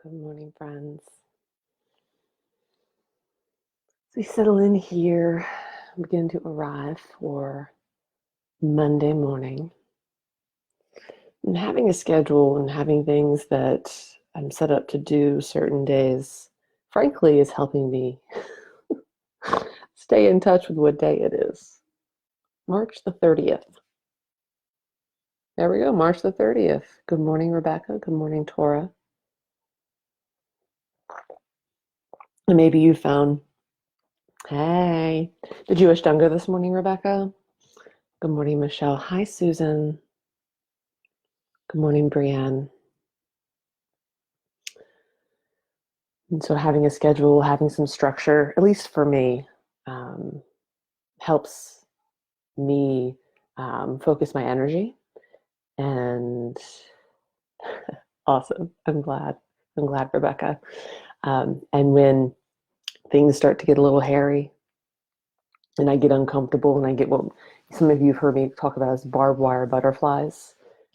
Good morning, friends. As we settle in here, begin to arrive for Monday morning. And having a schedule and having things that I'm set up to do certain days, frankly, is helping me stay in touch with what day it is. March the 30th. There we go, March the 30th. Good morning, Rebecca. Good morning, Tora. And maybe you found, hey, did you Ashtanga this morning, Rebecca? Good morning, Michelle. Hi, Susan. Good morning, Brienne. And so having a schedule, having some structure, at least for me, helps me focus my energy. And awesome. I'm glad, Rebecca. And when things start to get a little hairy and I get uncomfortable and I get what some of you have heard me talk about as barbed wire butterflies,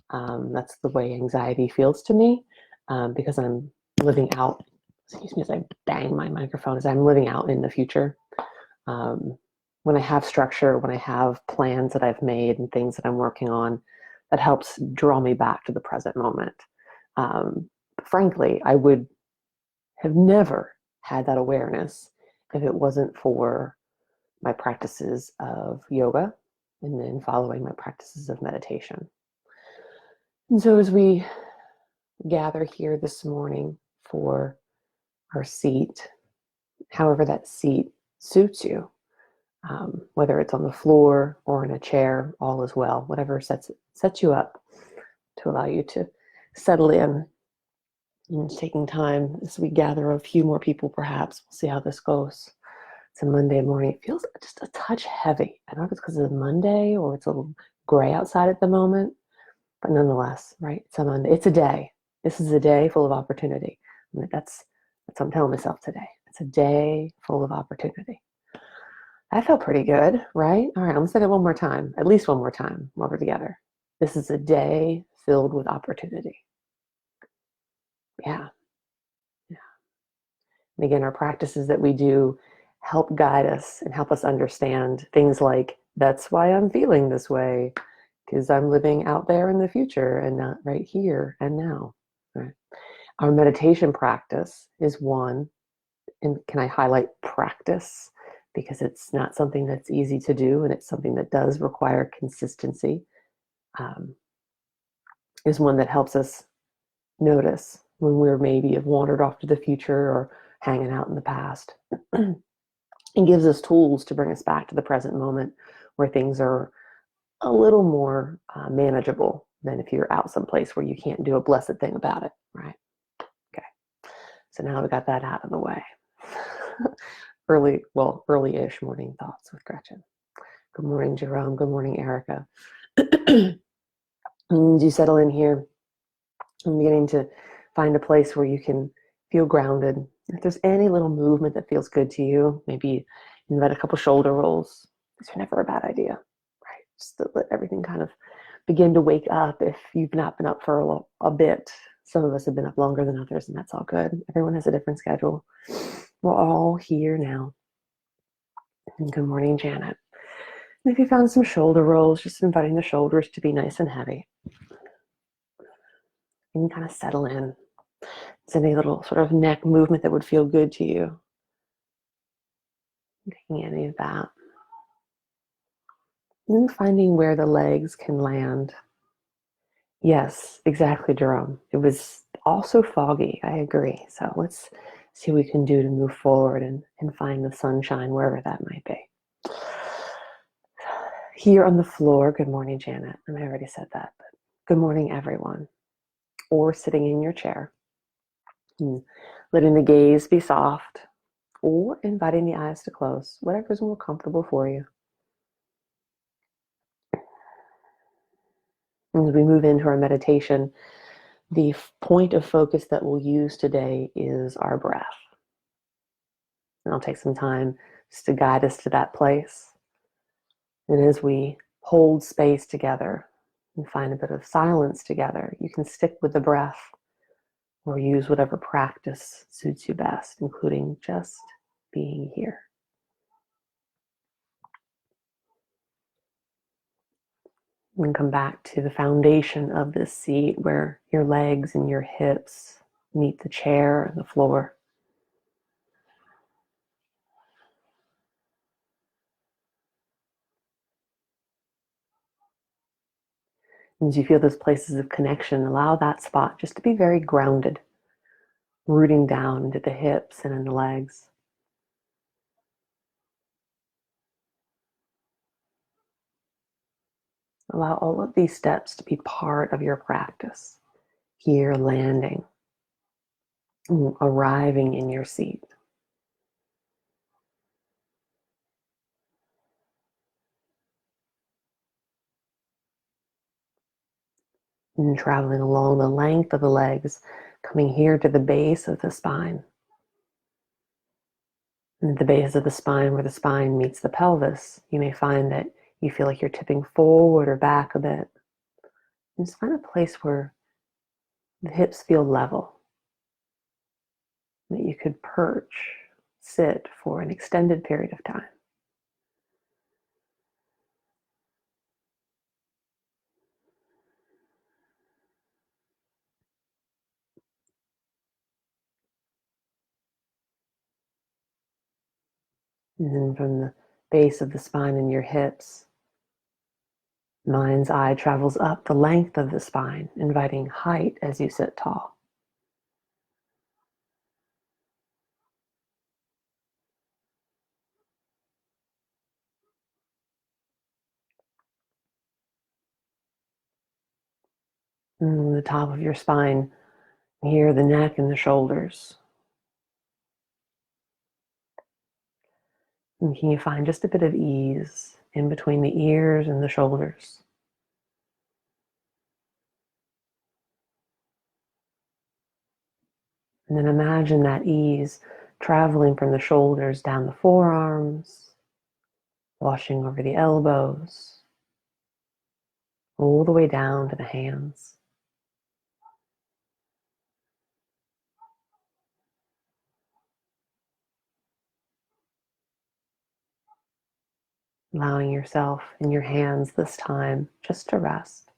that's the way anxiety feels to me, because I'm living out, excuse me as I bang my microphone, as I'm living out in the future. When I have structure, when I have plans that I've made and things that I'm working on, that helps draw me back to the present moment. Frankly, I would have never had that awareness if it wasn't for my practices of yoga and then following my practices of meditation. And so as we gather here this morning for our seat, however that seat suits you, whether it's on the floor or in a chair, all is well, whatever sets you up to allow you to settle in. And taking time as we gather a few more people, perhaps. We'll see how this goes. It's a Monday morning. It feels just a touch heavy. I don't know if it's because it's a Monday or it's a little gray outside at the moment, but nonetheless, right? It's a Monday. It's a day. This is a day full of opportunity. I mean, that's what I'm telling myself today. It's a day full of opportunity. That felt pretty good, right? All right, I'm going to say it one more time, at least one more time while we're together. This is a day filled with opportunity. Yeah. And again, our practices that we do help guide us and help us understand things like, that's why I'm feeling this way, because I'm living out there in the future and not right here and now. Right? Our meditation practice is one, and can I highlight practice? Because it's not something that's easy to do, and it's something that does require consistency, is one that helps us notice when we're maybe have wandered off to the future or hanging out in the past. And gives us tools to bring us back to the present moment where things are a little more manageable than if you're out someplace where you can't do a blessed thing about it, right? Okay, so now we got that out of the way. Early-ish morning thoughts with Gretchen. Good morning, Jerome. Good morning, Erica. And you settle in here, I'm beginning to find a place where you can feel grounded. If there's any little movement that feels good to you, maybe invite a couple shoulder rolls. These are never a bad idea, right? Just to let everything kind of begin to wake up if you've not been up for a bit. Some of us have been up longer than others, and that's all good. Everyone has a different schedule. We're all here now. And good morning, Janet. And if you found some shoulder rolls, just inviting the shoulders to be nice and heavy. You can kind of settle in. It's any little sort of neck movement that would feel good to you. Taking any of that. And finding where the legs can land. Yes, exactly, Jerome. It was also foggy. I agree. So let's see what we can do to move forward and find the sunshine wherever that might be. Here on the floor, good morning, Janet. I already said that, but good morning, everyone. Or sitting in your chair. And letting the gaze be soft, or inviting the eyes to close, whatever is more comfortable for you. As we move into our meditation, the point of focus that we'll use today is our breath. And I'll take some time just to guide us to that place. And as we hold space together and find a bit of silence together, you can stick with the breath or use whatever practice suits you best, including just being here. And come back to the foundation of this seat where your legs and your hips meet the chair and the floor. And as you feel those places of connection, allow that spot just to be very grounded, rooting down into the hips and in the legs. Allow all of these steps to be part of your practice. Here, landing, arriving in your seat. And traveling along the length of the legs, coming here to the base of the spine. And at the base of the spine, where the spine meets the pelvis, you may find that you feel like you're tipping forward or back a bit. And just find a place where the hips feel level, that you could perch, sit for an extended period of time. And then from the base of the spine and your hips, mind's eye travels up the length of the spine, inviting height as you sit tall. And the top of your spine, here the neck and the shoulders. And can you find just a bit of ease in between the ears and the shoulders? And then imagine that ease traveling from the shoulders down the forearms, washing over the elbows, all the way down to the hands. Allowing yourself and your hands this time just to rest.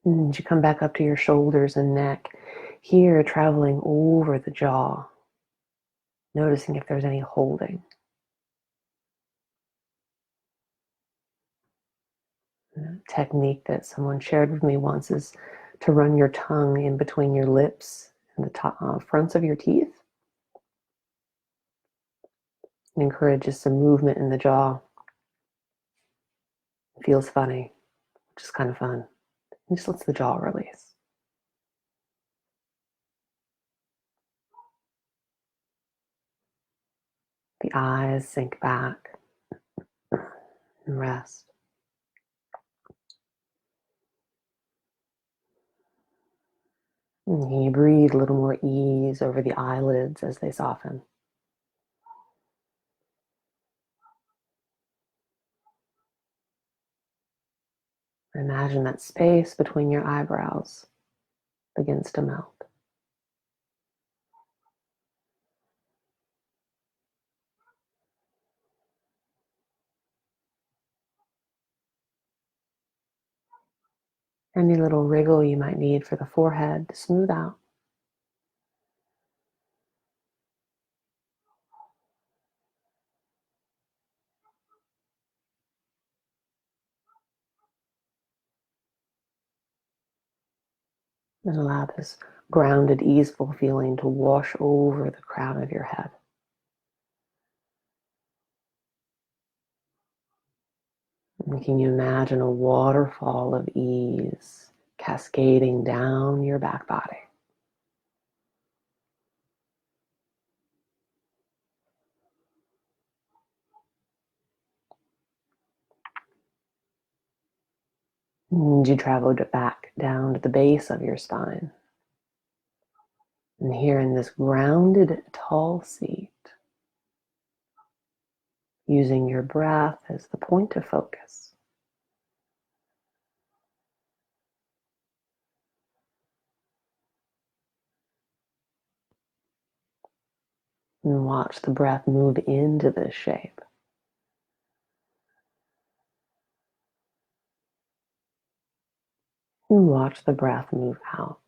And you come back up to your shoulders and neck, here traveling over the jaw, noticing if there's any holding. A technique that someone shared with me once is to run your tongue in between your lips and the top, fronts of your teeth. It encourages some movement in the jaw. It feels funny, which is kind of fun. It just lets the jaw release. The eyes sink back and rest. And you breathe a little more ease over the eyelids as they soften. Imagine that space between your eyebrows begins to melt. Any little wriggle you might need for the forehead to smooth out. And allow this grounded, easeful feeling to wash over the crown of your head. And can you imagine a waterfall of ease cascading down your back body? And you traveled back down to the base of your spine. And here in this grounded, tall seat, using your breath as the point of focus, And watch the breath move into this shape. And watch the breath move out.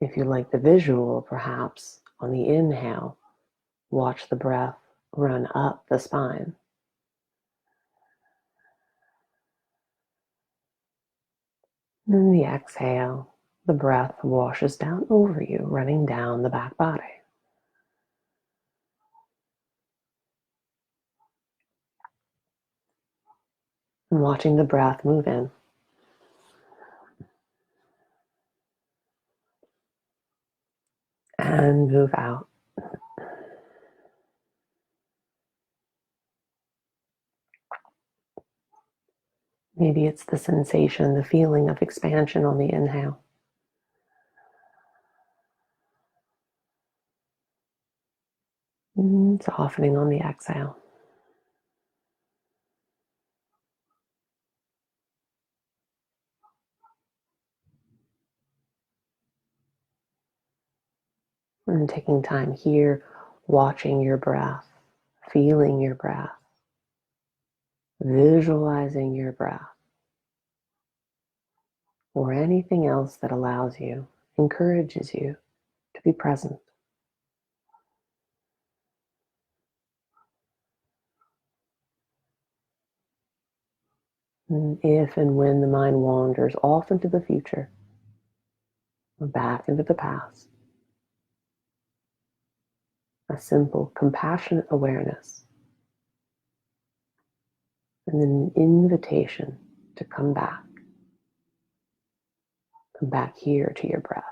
If you like the visual, perhaps on the inhale, watch the breath run up the spine. And the exhale, the breath washes down over you, running down the back body. And watching the breath move in. And move out. Maybe it's the sensation, the feeling of expansion on the inhale. And softening on the exhale. And taking time here, watching your breath, feeling your breath, visualizing your breath, or anything else that allows you, encourages you to be present. And if and when the mind wanders off into the future or back into the past, a simple, compassionate awareness and an invitation to come back here to your breath.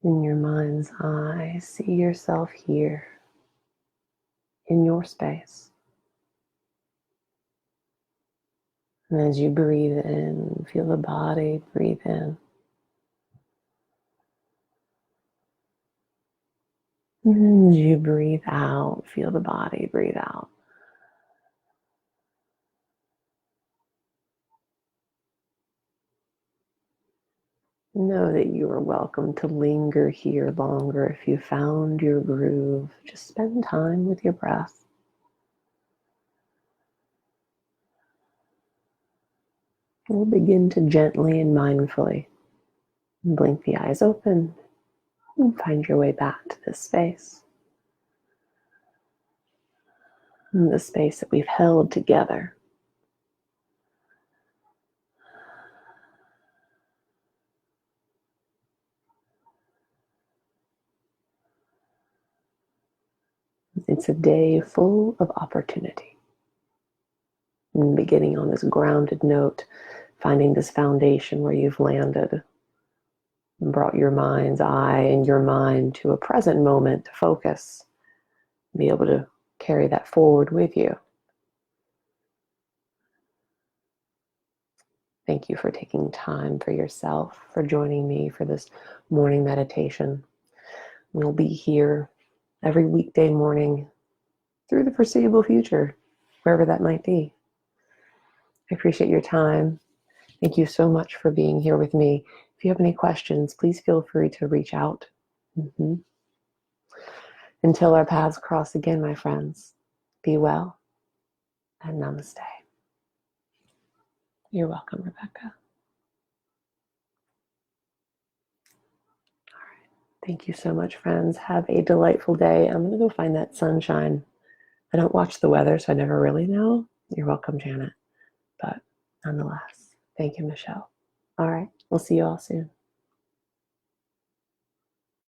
In your mind's eye, see yourself here in your space. And as you breathe in, feel the body breathe in. And as you breathe out, feel the body breathe out. Know that you are welcome to linger here longer if you found your groove. Just spend time with your breath. We'll begin to gently and mindfully blink the eyes open and find your way back to this space. And the space that we've held together. It's a day full of opportunity. And beginning on this grounded note, finding this foundation where you've landed and brought your mind's eye and your mind to a present moment to focus, be able to carry that forward with you. Thank you for taking time for yourself, for joining me for this morning meditation. We'll be here every weekday morning through the foreseeable future, wherever that might be. I appreciate your time. Thank you so much for being here with me. If you have any questions, please feel free to reach out. Until our paths cross again, my friends, be well and namaste. You're welcome, Rebecca. All right. Thank you so much, friends. Have a delightful day. I'm going to go find that sunshine. I don't watch the weather, so I never really know. You're welcome, Janet. But nonetheless, thank you, Michelle. All right. We'll see you all soon.